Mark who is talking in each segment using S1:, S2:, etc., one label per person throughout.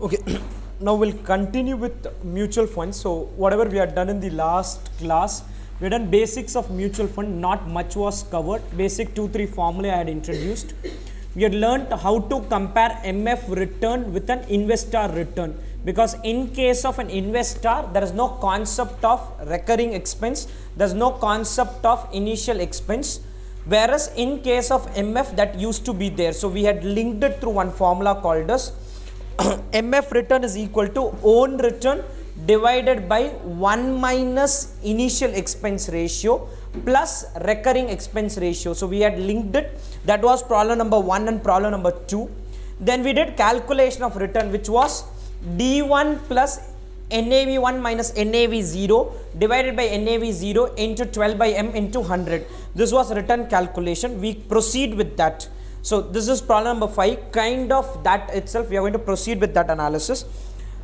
S1: Okay, now we'll continue with mutual funds. So whatever we had done in the last class, we had done basics of mutual fund. Not much was covered. Basic 2-3 formula I had introduced. We had learned how to compare MF return with an investor return, because in case of an investor there is no concept of recurring expense, there is no concept of initial expense, whereas in case of MF that used to be there. So we had linked it through one formula called as MF return is equal to own return divided by 1 minus initial expense ratio plus recurring expense ratio. So we had linked it. That was problem number 1 and problem number 2. Then we did calculation of return, which was D1 plus NAV1 minus NAV0 divided by NAV0 into 12 by M into 100. This was return calculation. We proceed with that. So this is problem number 5. Kind of that itself, we are going to proceed with that analysis.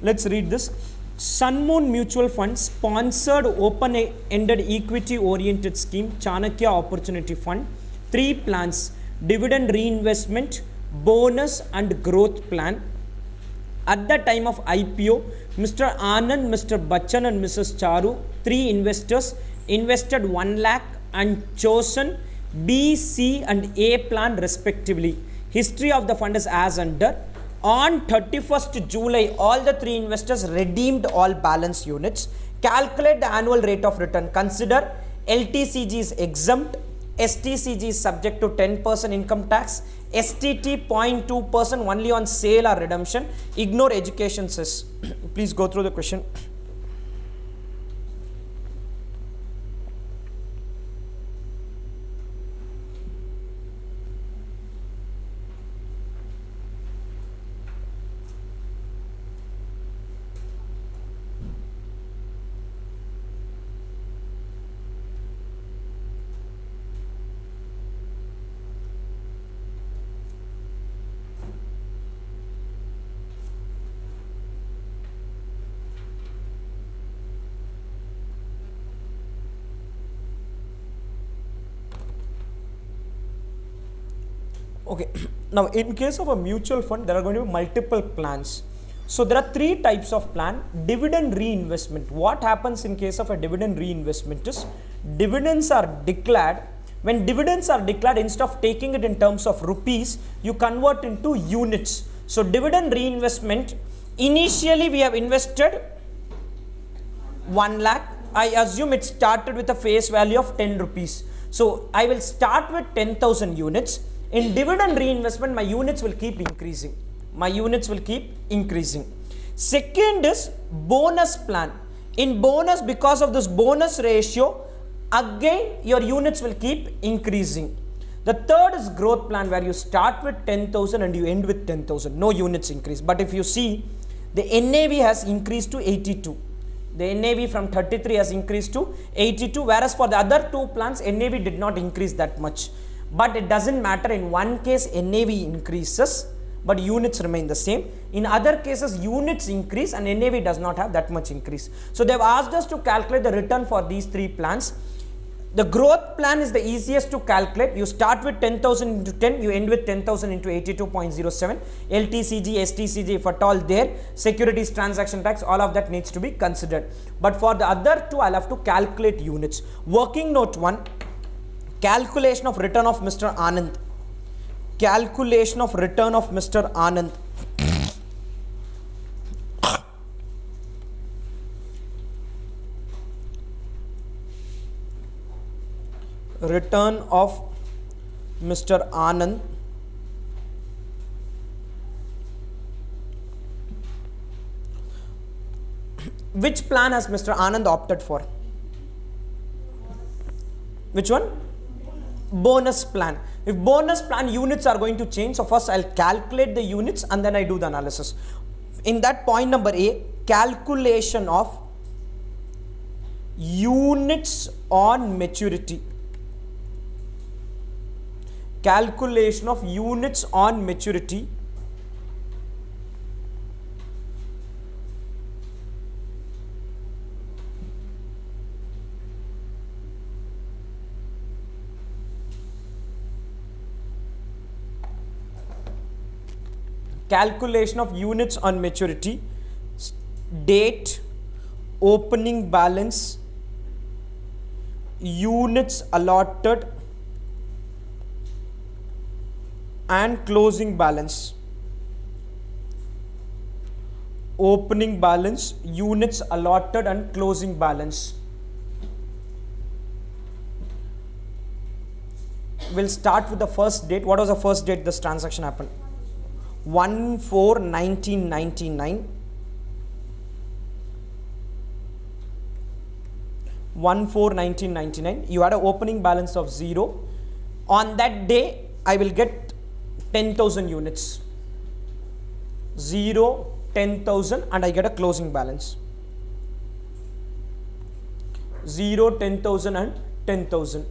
S1: Let's read this. Sun Moon Mutual Fund sponsored open-ended equity-oriented scheme, Chanakya Opportunity Fund. 3 plans: dividend reinvestment, bonus and growth plan. At the time of IPO, Mr. Anand, Mr. Bachchan and Mrs. Charu, 3 investors, invested 1 lakh and chosen B, C and A plan respectively. History of the fund is as under. On 31st July, all the 3 investors redeemed all balance units. Calculate the annual rate of return. Consider LTCG is exempt, STCG is subject to 10% income tax, STT 0.2% only on sale or redemption. Ignore education cess. Please go through the question. Okay, now in case of a mutual fund, there are going to be multiple plans. So there are 3 types of plan. Dividend reinvestment. What happens in case of a dividend reinvestment is dividends are declared. When dividends are declared, instead of taking it in terms of rupees, you convert into units. So dividend reinvestment, initially we have invested 1 lakh. I assume it started with a face value of 10 rupees. So I will start with 10,000 units. In dividend reinvestment, my units will keep increasing. Second is bonus plan. In bonus, because of this bonus ratio, again your units will keep increasing. The third is growth plan, where you start with 10,000 and you end with 10,000. No units increase. But if you see, the NAV has increased to 82. The NAV from 33 has increased to 82, whereas for the other 2 plans, NAV did not increase that much. But it doesn't matter. In one case, NAV increases, but units remain the same. In other cases, units increase and NAV does not have that much increase. So they have asked us to calculate the return for these 3 plans. The growth plan is the easiest to calculate. You start with 10,000 into 10, you end with 10,000 into 82.07. LTCG, STCG, if at all there, securities transaction tax, all of that needs to be considered. But for the other 2, I'll have to calculate units. Working note 1. Calculation of return of Mr. Anand. Calculation of return of Mr. Anand. Return of Mr. Anand. Which plan has Mr. Anand opted for? Which one? Bonus plan. If bonus plan, units are going to change. So first I'll calculate the units and then I do the analysis. In that point number A, calculation of units on maturity. Calculation of units on maturity. calculation of units on maturity, date, opening balance, units allotted and closing balance. Opening balance, units allotted and closing balance. We'll start with the first date. What was the first date this transaction happened? 1/4/1999. 1/4/1999. You had an opening balance of 0. On that day, I will get 10,000 units. 0, 10,000, and I get a closing balance. 0, 10,000 and 10,000.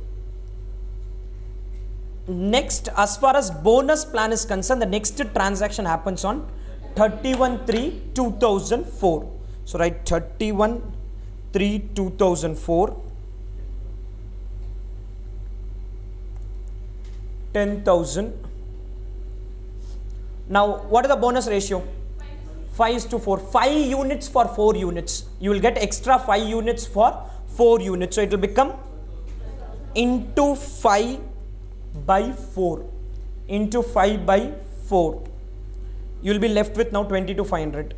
S1: Next, as far as bonus plan is concerned, the next transaction happens on 31/3/2004. So write 31/3/2004. 10,000. Now, what is the bonus ratio? 5:4. 5 units for 4 units. You will get extra 5 units for 4 units. So it will become into 5/4. Into 5/4. You will be left with now 22,500.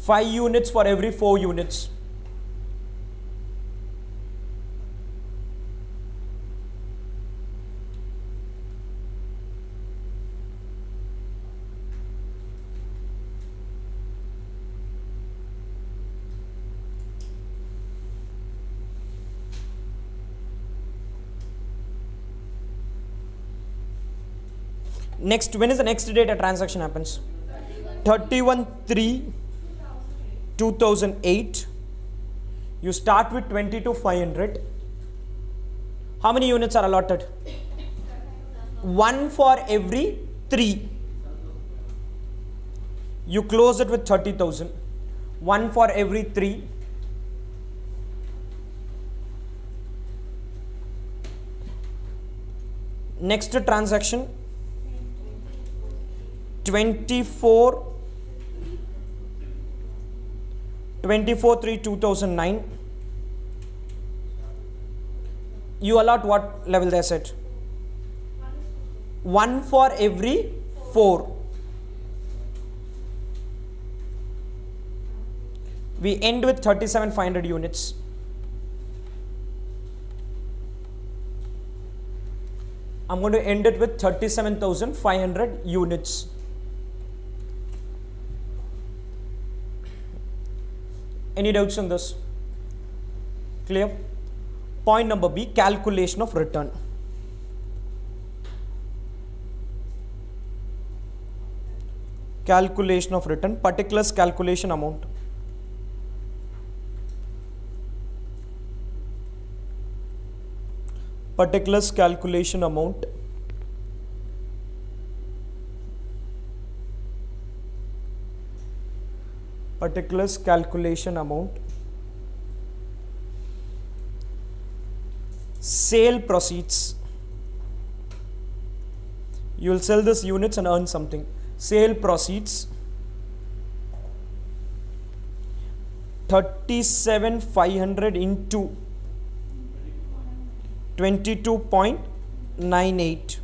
S1: 5 units for every 4 units. Next, when is the next date a transaction happens? 31/3/2008. You start with 22,500. How many units are allotted? 1 for every 3. You close it with 30,000. 1 for every 3. Next transaction, 24/3/2009. You allot what level they said? 1 for every 4. We end with 37,500 units. I'm going to end it with 37,500 units. Any doubts on this? Clear? Point number B, calculation of return. Calculation of return, particulars calculation amount. Particulars calculation amount. Particulars calculation amount. Sale proceeds. You will sell this units and earn something. Sale proceeds. 37,500 into 22.98.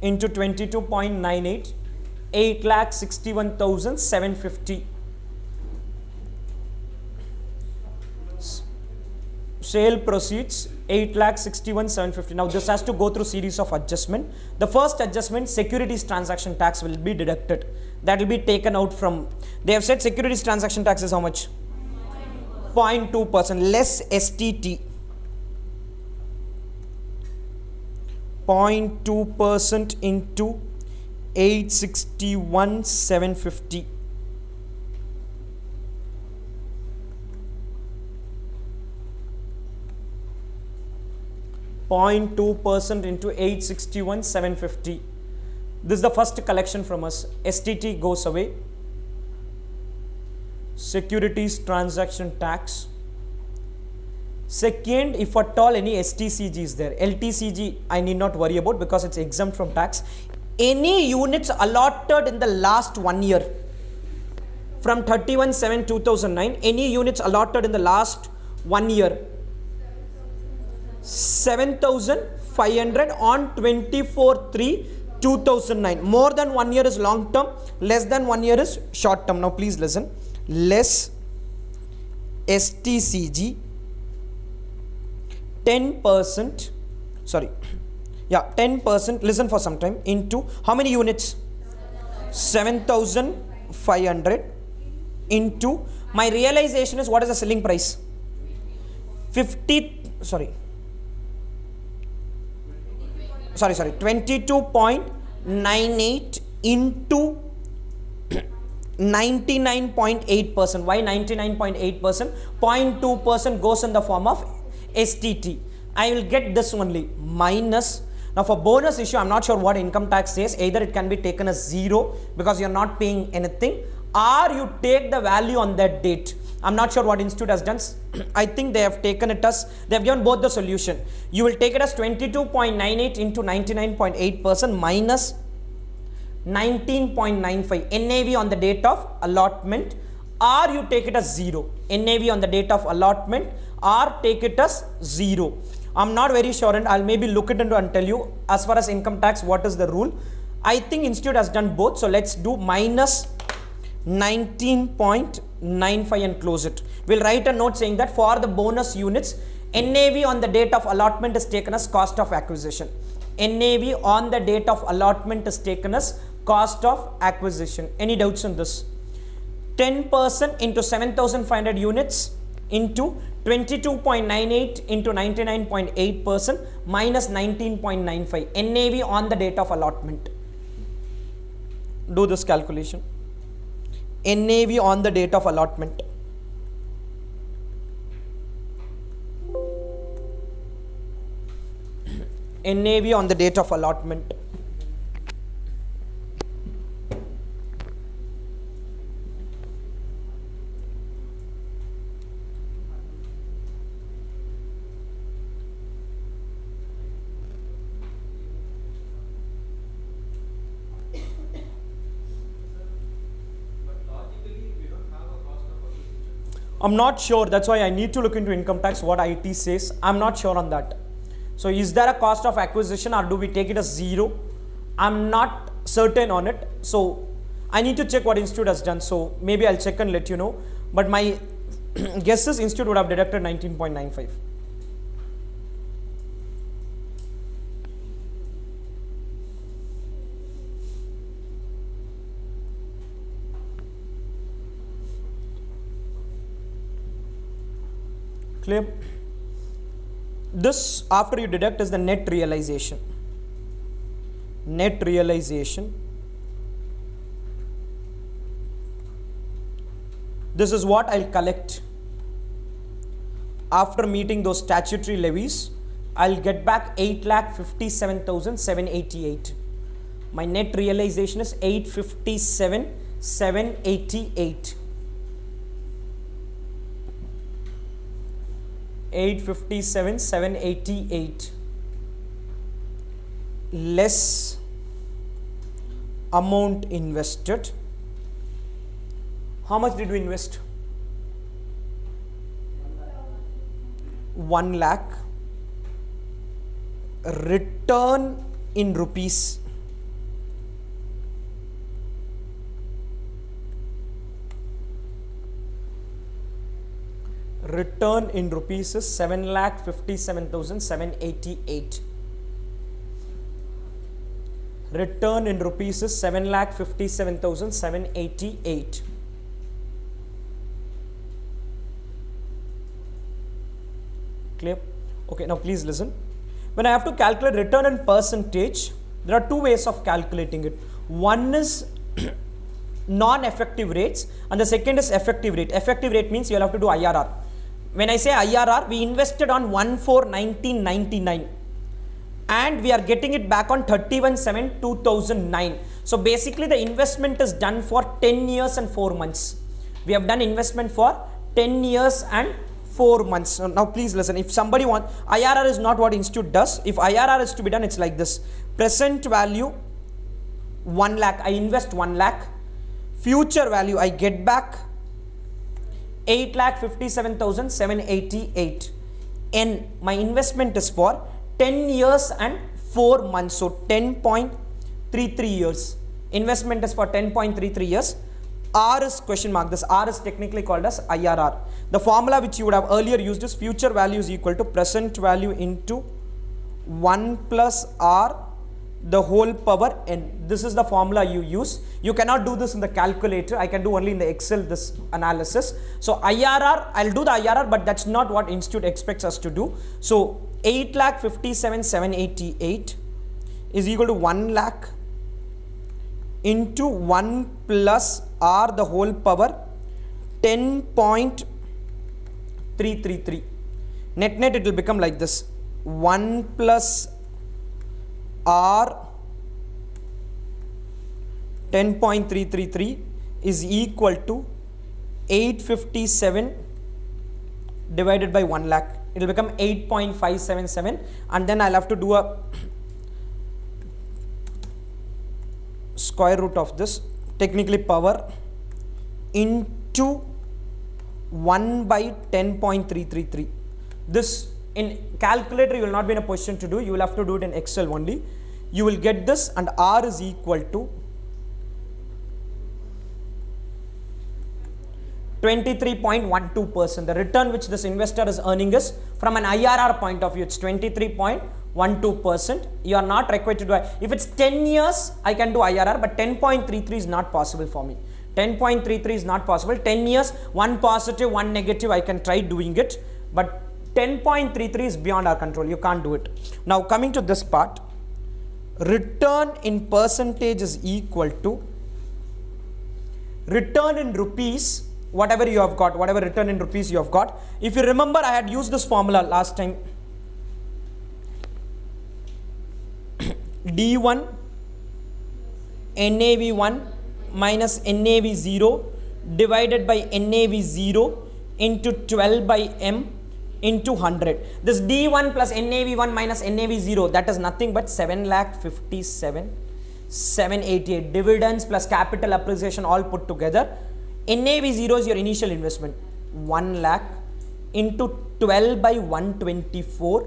S1: Into 22.98, 8,61,750. Sale proceeds 8,61,750. Now this has to go through series of adjustment. The first adjustment, securities transaction tax will be deducted. That will be taken out from. They have said securities transaction tax is how much? 0.2%, less STT. 0.2% into 861,750. into 861,750. This is the first collection from us. STT goes away. securities transaction tax. Second, if at all any STCG is there, LTCG I need not worry about because it's exempt from tax. Any units allotted in the last 1 year from 31/7/2009, any units allotted in the last 1 year, 7,500 on 24/3/2009. More than 1 year is long term, less than 1 year is short term. Now please listen. Less STCG 10%, sorry, yeah, 10%, listen for some time, into how many units? 7,500 into, my realization is, what is the selling price? 22.98 into 99.8%. Why 99.8%? 0.2% goes in the form of STT. I will get this only minus. Now for bonus issue, I'm not sure what income tax says. Either it can be taken as 0 because you're not paying anything, or you take the value on that date. I'm not sure what institute has done. I think they have taken it as, they have given both the solution. You will take it as 22.98 into 99.8% minus 19.95 NAV on the date of allotment, or you take it as 0 NAV on the date of allotment, or take it as 0. I'm not very sure, and I'll maybe look it into and tell you as far as income tax what is the rule. I think institute has done both, so let's do minus 19.95 and close it. We'll write a note saying that for the bonus units, NAV on the date of allotment is taken as cost of acquisition. NAV on the date of allotment is taken as cost of acquisition. Any doubts on this? 10% into 7,500 units into 22.98 into 99.8% minus 19.95 NAV on the date of allotment. Do this calculation. NAV on the date of allotment. NAV on the date of allotment. I'm not sure, that's why I need to look into income tax, what IT says. I'm not sure on that. So is there a cost of acquisition, or do we take it as 0? I'm not certain on it. So I need to check what institute has done. So maybe I'll check and let you know. But my guess is institute would have deducted 19.95. Clear? This, after you deduct, is the net realization. Net realization. This is what I'll collect after meeting those statutory levies. I'll get back 8,57,788. My net realization is 857,788. 857,788 less amount invested. How much did we invest? 1 lakh. Return in rupees. Return in rupees is 7,57,788. Return in rupees is 7,57,788. Clear? Okay, now please listen. When I have to calculate return in percentage, there are two ways of calculating it. One is non-effective rates and the second is effective rate. Effective rate means you'll have to do IRR. When I say IRR, we invested on 1/4/1999 and we are getting it back on 31/7/2009. So basically the investment is done for 10 years and 4 months. We have done investment for 10 years and 4 months. So now please listen. If somebody wants, IRR is not what institute does. If IRR is to be done, it's like this. Present value 1 lakh, I invest 1 lakh. Future value, I get back 8,57,788. N, my investment is for 10 years and 4 months. So 10.33 years. Investment is for 10.33 years. R is question mark. This R is technically called as IRR. The formula which you would have earlier used is future value is equal to present value into 1 plus R the whole power n. This is the formula you use. You cannot do this in the calculator. I can do only in the Excel this analysis. So IRR, I'll do the IRR, but that's not what institute expects us to do. So 8,57,788 is equal to 1 lakh into 1 plus R the whole power 10.333. Net it will become like this. 1 plus R 10.333 is equal to 857 divided by 1 lakh. It will become 8.577, and then I'll have to do a square root of this, technically power into 1 by 10.333. This in calculator you will not be in a position to do. You will have to do it in Excel only. You will get this, and R is equal to 23.12%. The return which this investor is earning is, from an IRR point of view, it's 23.12%. You are not required to do it. If it's 10 years, I can do IRR, but 10.33 is not possible for me. 10.33 is not possible. 10 years, one positive, one negative, I can try doing it, but 10.33 is beyond our control. You can't do it. Now coming to this part, return in percentage is equal to return in rupees, whatever you have got, whatever return in rupees you have got. If you remember, I had used this formula last time. D1 NAV1 minus NAV0 divided by NAV0 into 12 by M into 100. This D1 plus NAV1 minus NAV0, that is nothing but 7,57,788. Dividends plus capital appreciation all put together. NAV0 is your initial investment. 1 lakh into 12 by 124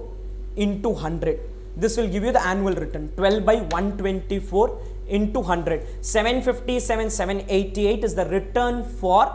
S1: into 100. This will give you the annual return. 12 by 124 into 100. 757,788 is the return for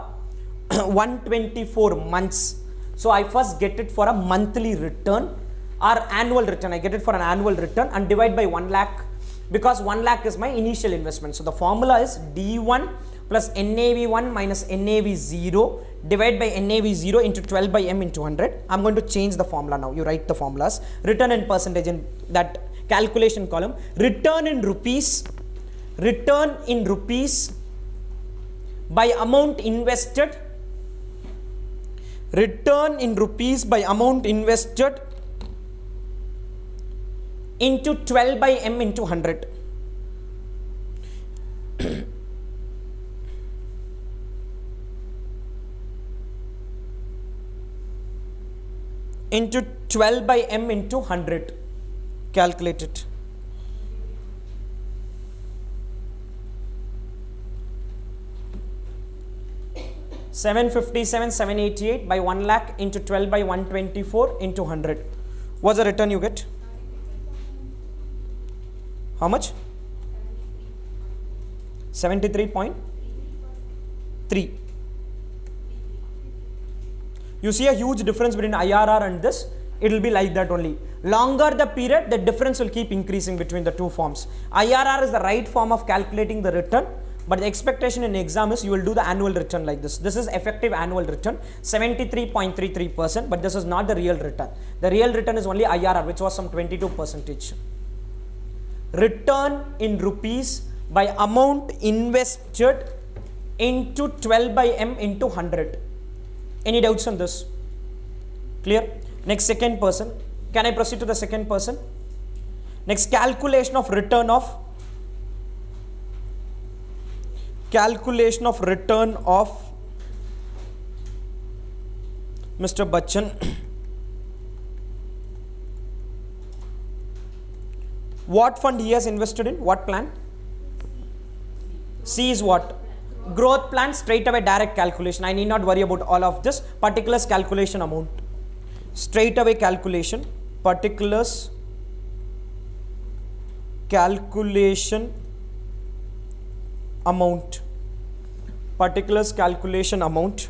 S1: 124 months. So I first get it for a monthly return or annual return. I get it for an annual return and divide by 1 lakh, because 1 lakh is my initial investment. So the formula is D1 plus NAV1 minus NAV0 divide by NAV0 into 12 by M into 100. I'm going to change the formula now. You write the formulas. Return in percentage in that calculation column. Return in rupees by amount invested. Return in rupees by amount invested into 12 by M into 100. Into 12 by M into 100. Calculate it. $757,788 by 1 lakh into 12 by 124 into 100. What's the return you get? How much? 73.3. You see a huge difference between IRR and this. It will be like that only. Longer the period, the difference will keep increasing between the two forms. IRR is the right form of calculating the return, but the expectation in exam is you will do the annual return like this. This is effective annual return, 73.33%, but this is not the real return. The real return is only IRR, which was some 22%. Return in rupees by amount invested into 12 by M into 100. Any doubts on this? Clear? Next, second person. Can I proceed to the second person? Next, calculation of return of Mr. Bachchan. What fund he has invested in? What plan? C is what? Growth plan, straight away direct calculation. I need not worry about all of this. Particulars calculation amount. Straight away calculation. Particulars calculation amount. Particulars calculation amount.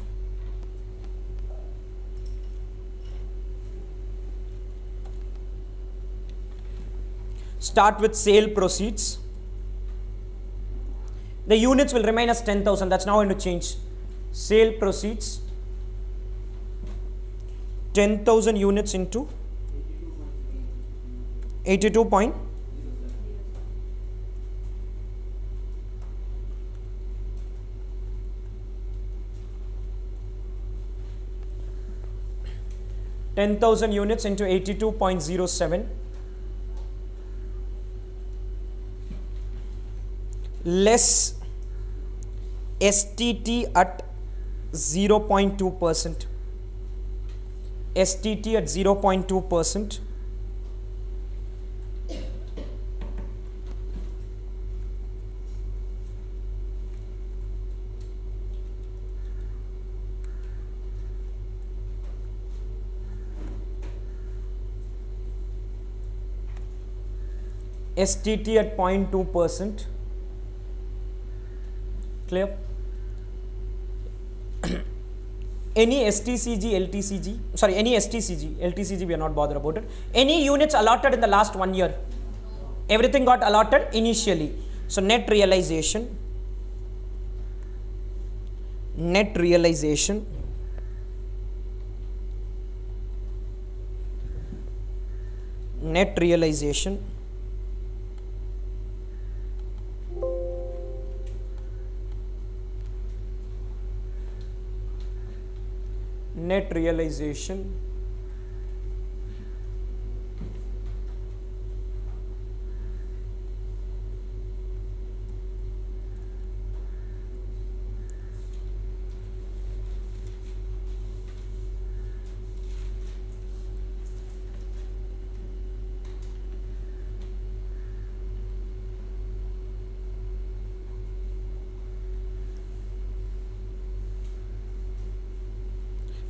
S1: Start with sale proceeds. The units will remain as 10,000. That's now going to change. Sale proceeds 10,000 units into 82 point. units into 82.07 less STT at 0.2%. STT at 0.2%. STT at 0.2%. Clear? Any STCG, LTCG, sorry, any STCG, LTCG we are not bothered about it. Any units allotted in the last 1 year? Everything got allotted initially. So net realization, net realization, net realization, net realization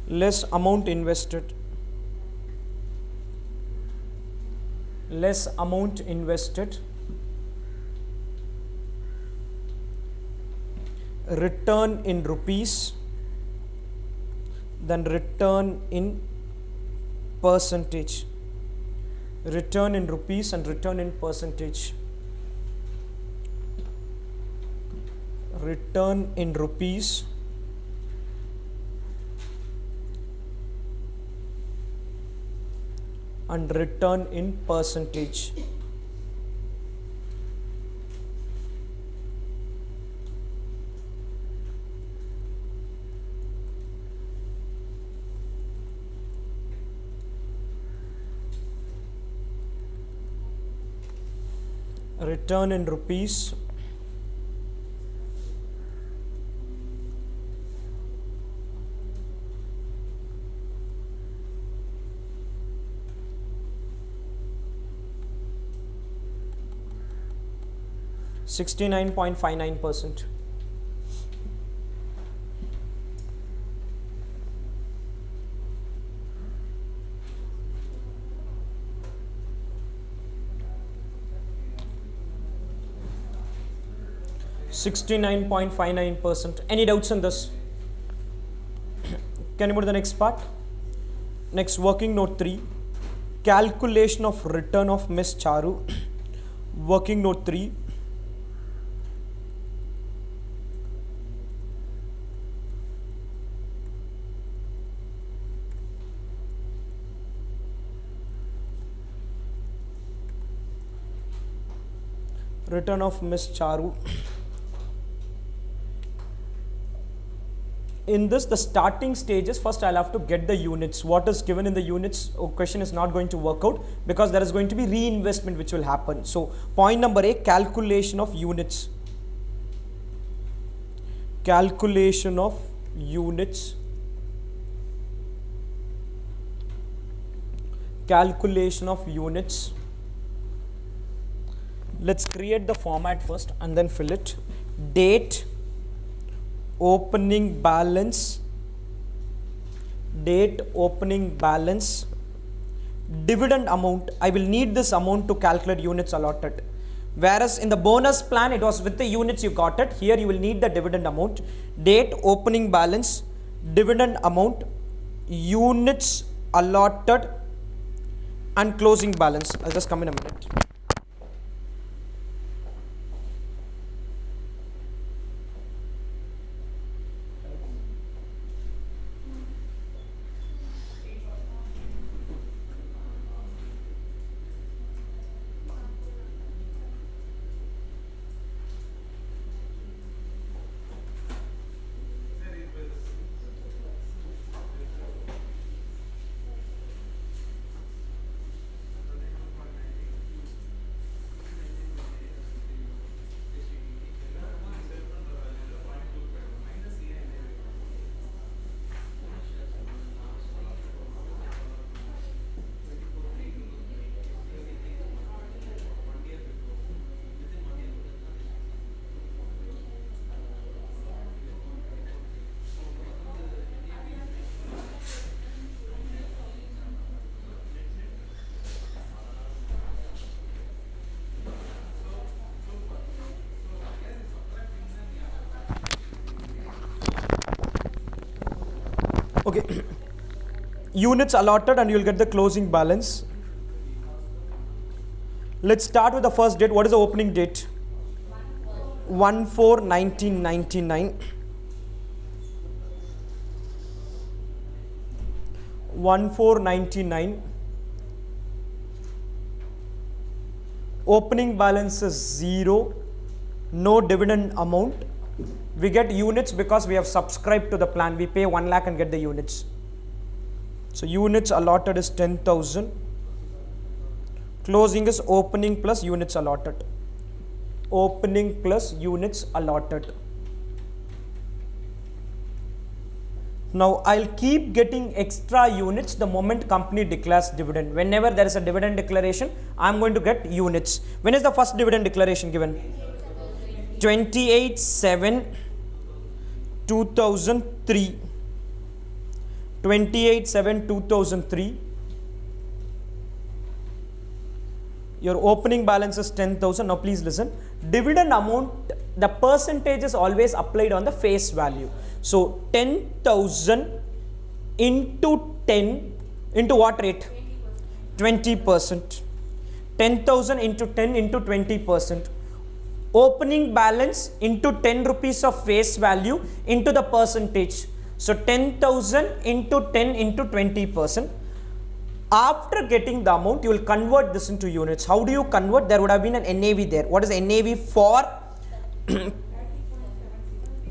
S1: less amount invested, less amount invested, return in rupees, then return in percentage, return in rupees and return in percentage, return in rupees and return in percentage. Return in rupees (69.59%). (69.59%). Any doubts on this? Can you go to the next part? Next, working note 3, calculation of return of Miss Charu. Working note 3, return of Miss Charu. In this, the starting stages, first I'll have to get the units. What is given in the units question is not going to work out because there is going to be reinvestment which will happen. So point number A, calculation of units. Calculation of units calculation of units. Let's create the format first and then fill it. Date, opening balance, date, opening balance, dividend amount. I will need this amount to calculate units allotted. Whereas in the bonus plan, it was with the units you got it. Here you will need the dividend amount. Date, opening balance, dividend amount, units allotted, and closing balance. I'll just come in a minute. Okay, units allotted and you will get the closing balance. Let's start with the first date. What is the opening date? 1/4/1999. 1/4/99. Opening balance is 0. No dividend amount. We get units because we have subscribed to the plan. We pay 1 lakh and get the units. So units allotted is 10,000. Closing is opening plus units allotted. Opening plus units allotted. Now I'll keep getting extra units the moment company declares dividend. Whenever there is a dividend declaration, I'm going to get units. When is the first dividend declaration given? 28/7/2003. 28/7/2003. Your opening balance is 10,000. Now please listen. Dividend amount, the percentage is always applied on the face value. So 10,000 into 10 into what rate? 20%. 10,000 into 10 into 20%. Opening balance into 10 rupees of face value into the percentage. So 10,000 into 10 into 20%. After getting the amount, you will convert this into units. How do you convert? There would have been an NAV there. What is NAV for?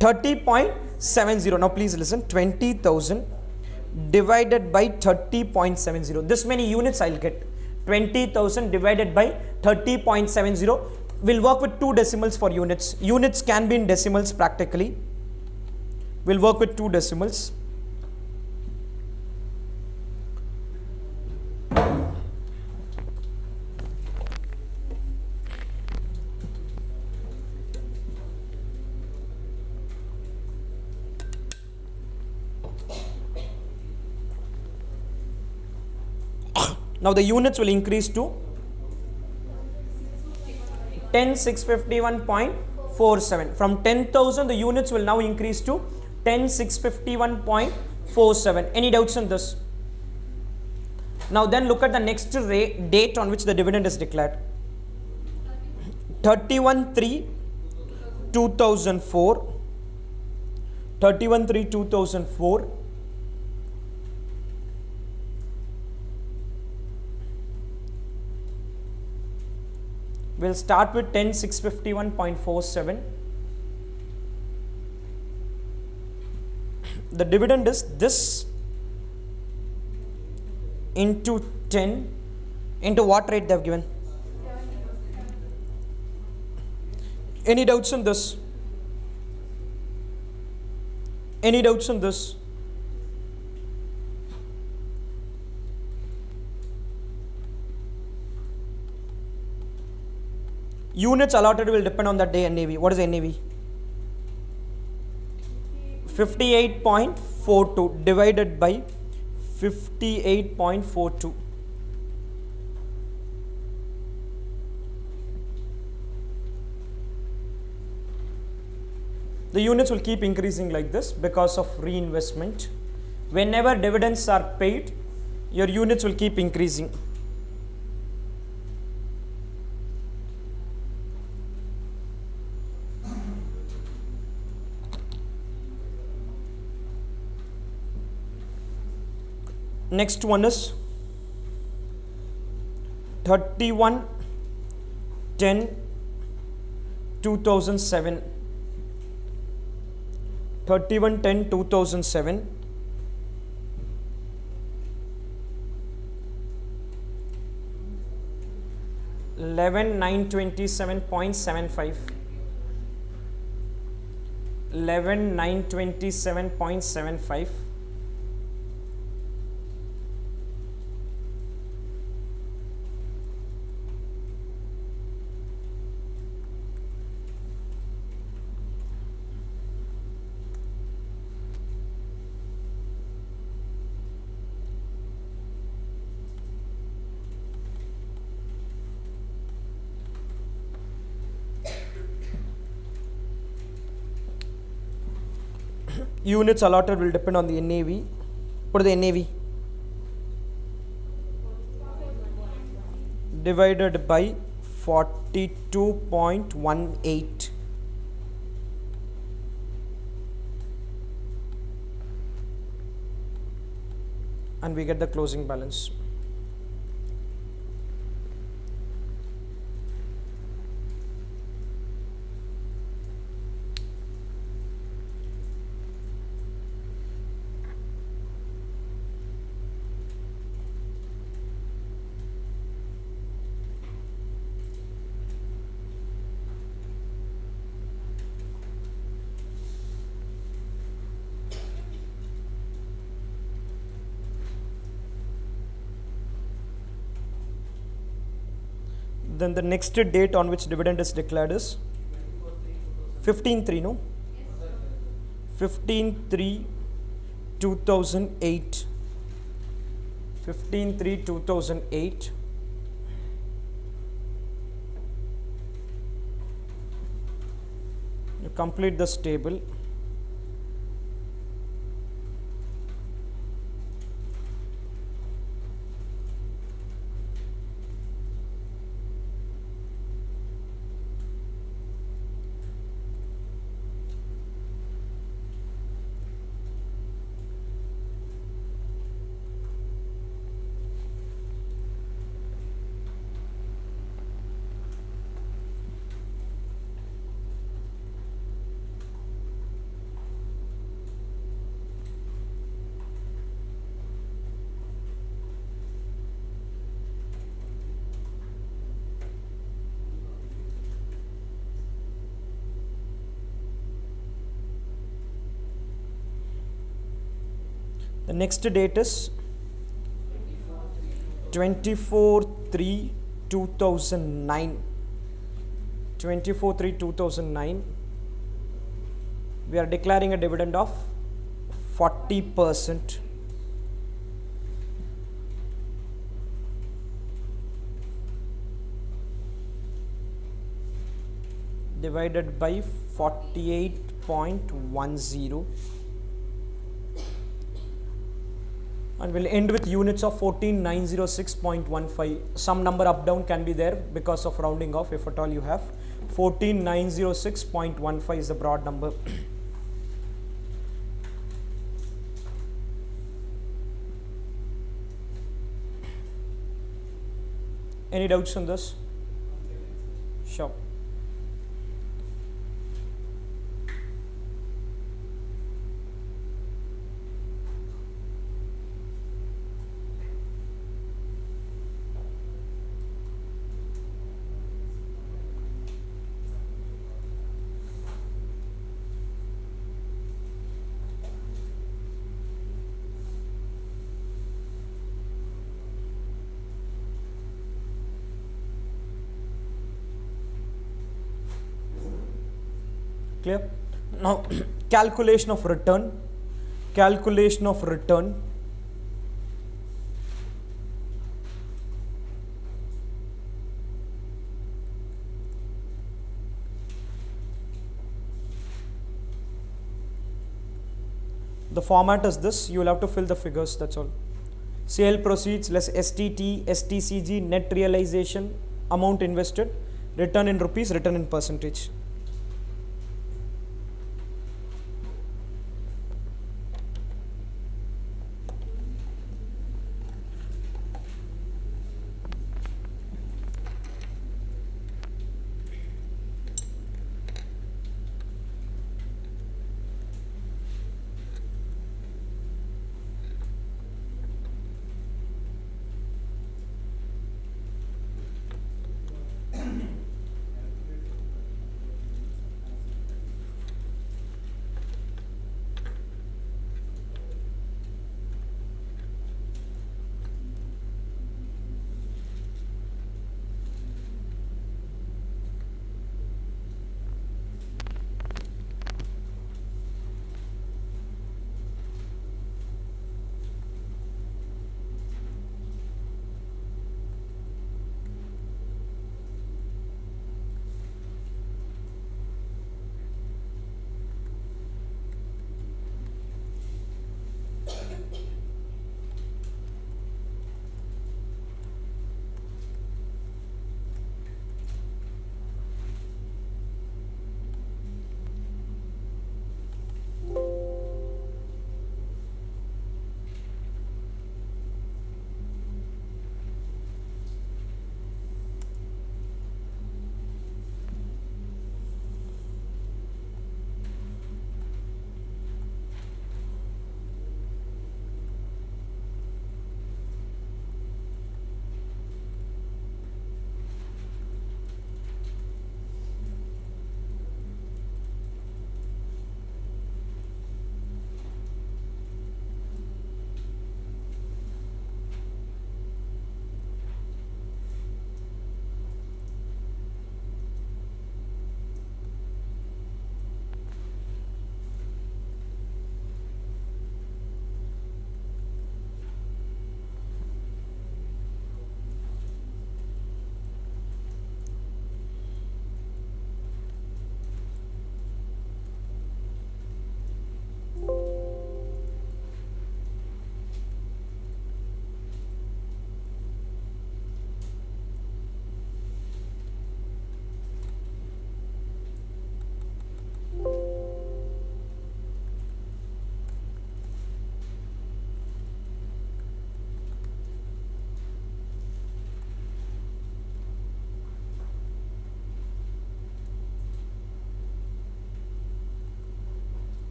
S1: 30.70. Now please listen. 20,000 divided by 30.70. This many units I'll get. 20,000 divided by 30.70. We'll work with 2 decimals for units. Units can be in decimals practically. We'll work with 2 decimals. Now the units will increase to 10,651.47. From 10,000, the units will now increase to 10,651.47. Any doubts on this? Now then look at the next date on which the dividend is declared. 31/3/2004. 31/3/2004. We'll start with 10,651.47. The dividend is this into 10 into what rate they have given? Any doubts on this? Any doubts on this? Units allotted will depend on that day NAV. What is NAV? 58.42 divided by 58.42. The units will keep increasing like this because of reinvestment. Whenever dividends are paid, your units will keep increasing. Next one is 31/10/2007. 31/10/2007. $11,927.75. 11,927.75. Units allotted will depend on the NAV. What is the NAV? Divided by 42.18. And we get the closing balance. Then the next date on which dividend is declared is 15/3, no? 15/3/2008. 15/3/2008. You complete this table. The next date is 24/3/2009. 24/3/2009. We are declaring a dividend of 40%. Divided by 48.10. And we'll end with units of 14,906.15. Some number up down can be there because of rounding off, if at all you have. 14,906.15 is the broad number. Any doubts on this? Sure. Clear? Now calculation of return. Calculation of return. The format is this. You will have to fill the figures. That's all. Sale proceeds less STT, STCG, net realization, amount invested, return in rupees, return in percentage.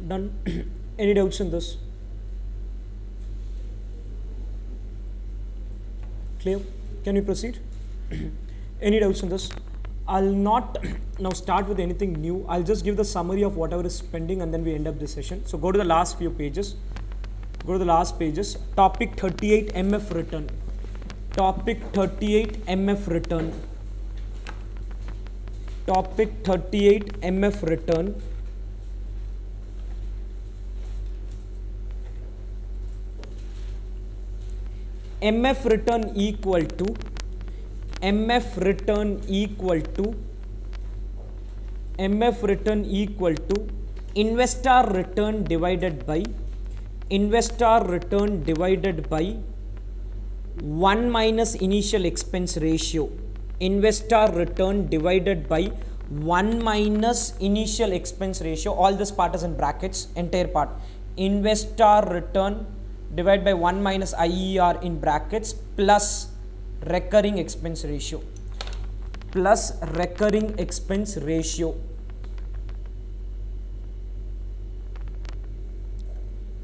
S1: Done. Any doubts in this? Clear? Can we proceed? Any doubts in this? I'll not now start with anything new. I'll just give the summary of whatever is pending and then we end up this session. So go to the last few pages. Go to the last pages. Topic 38 MF return. Topic 38 MF return. Topic 38 MF return. MF return equal to MF return equal to MF return equal to investor return divided by 1 minus initial expense ratio. Investor return divided by 1 minus initial expense ratio. All this part is in brackets, entire part. Investor return divided by 1 minus IER in brackets plus recurring expense ratio. Plus recurring expense ratio.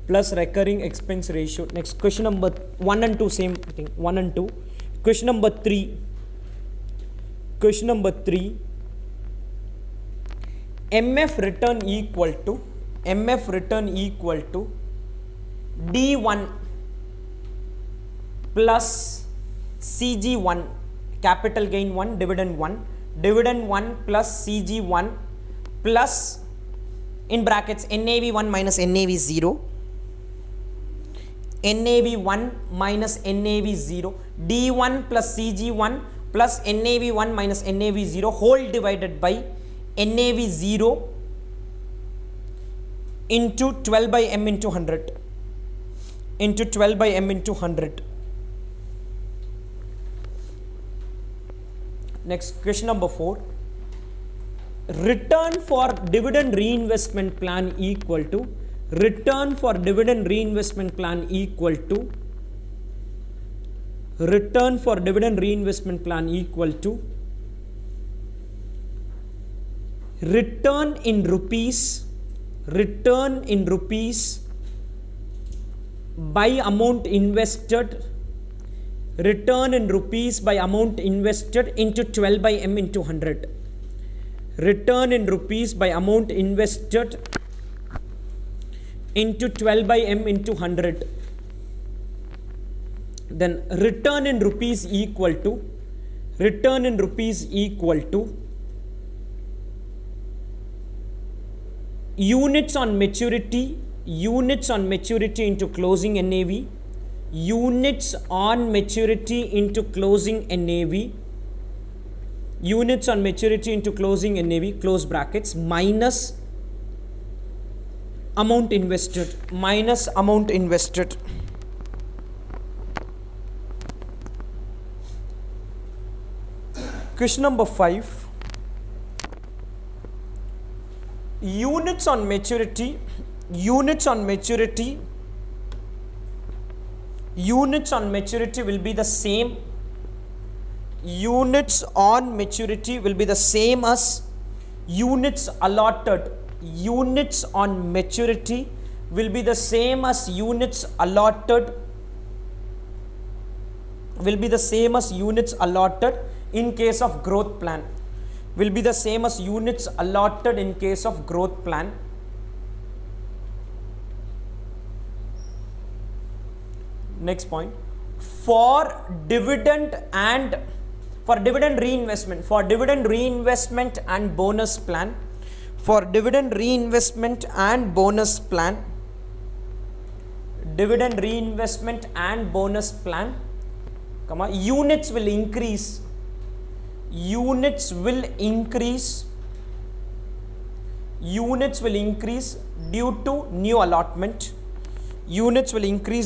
S1: Plus recurring expense ratio. Next, question number 1 and 2, same thing. 1 and 2. Question number 3. Question number 3. MF return equal to D1 plus CG1, capital gain 1, dividend 1 plus CG1 plus in brackets NAV1 minus NAV0, NAV1 minus NAV0, D1 plus CG1 plus NAV1 minus NAV0 whole divided by NAV0 into 12 by M into 100. Into 12 by M into 100. Next, question number 4. Return for dividend reinvestment plan equal to return for dividend reinvestment plan equal to return for dividend reinvestment plan equal to return in rupees by amount invested, return in rupees by amount invested into 12 by M into 100. Return in rupees by amount invested into 12 by M into 100. Then return in rupees equal to units on maturity into closing NAV, units on maturity into closing NAV, units on maturity into closing NAV, close brackets, minus amount invested, Question number 5. Units on maturity will be the same. Units on maturity will be the same as units allotted. Units on maturity will be the same as units allotted. In case of growth plan. Will be the same as units allotted in case of growth plan. Next point, for dividend reinvestment and bonus plan, units will increase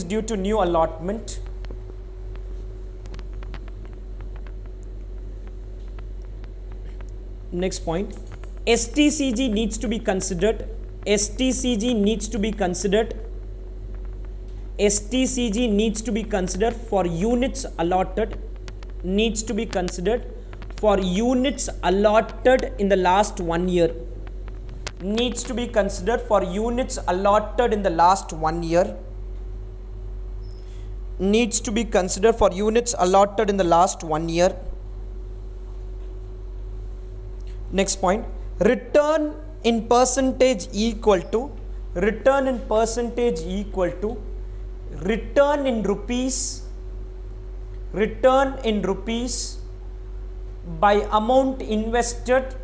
S1: due to new allotment. Next point, STCG needs to be considered. STCG needs to be considered. STCG needs to be considered for units allotted. Needs to be considered for units allotted in the last 1 year. Needs to be considered for units allotted in the last 1 year. Needs to be considered for units allotted in the last 1 year. Next point, return in percentage equal to, return in percentage equal to, return in rupees, return in rupees by amount invested,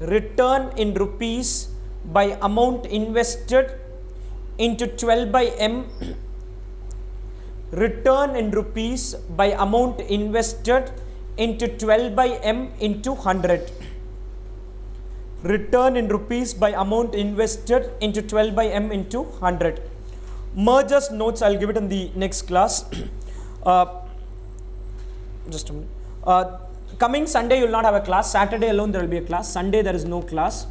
S1: return in rupees by amount invested into 12 by M, return in rupees by amount invested into 12 by M into 100. Return in rupees by amount invested into 12 by M into 100. Mergers notes, I'll give it in the next class. Just a minute. Coming Sunday, you will not have a class. Saturday alone, there will be a class. Sunday, there is no class.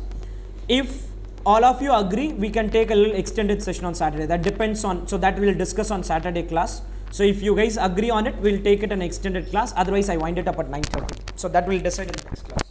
S1: If all of you agree, we can take a little extended session on Saturday. That depends on, so that we will discuss on Saturday class. So if you guys agree on it, we'll take it an extended class. Otherwise, I wind it up at 9:30. So that will decide in the next class.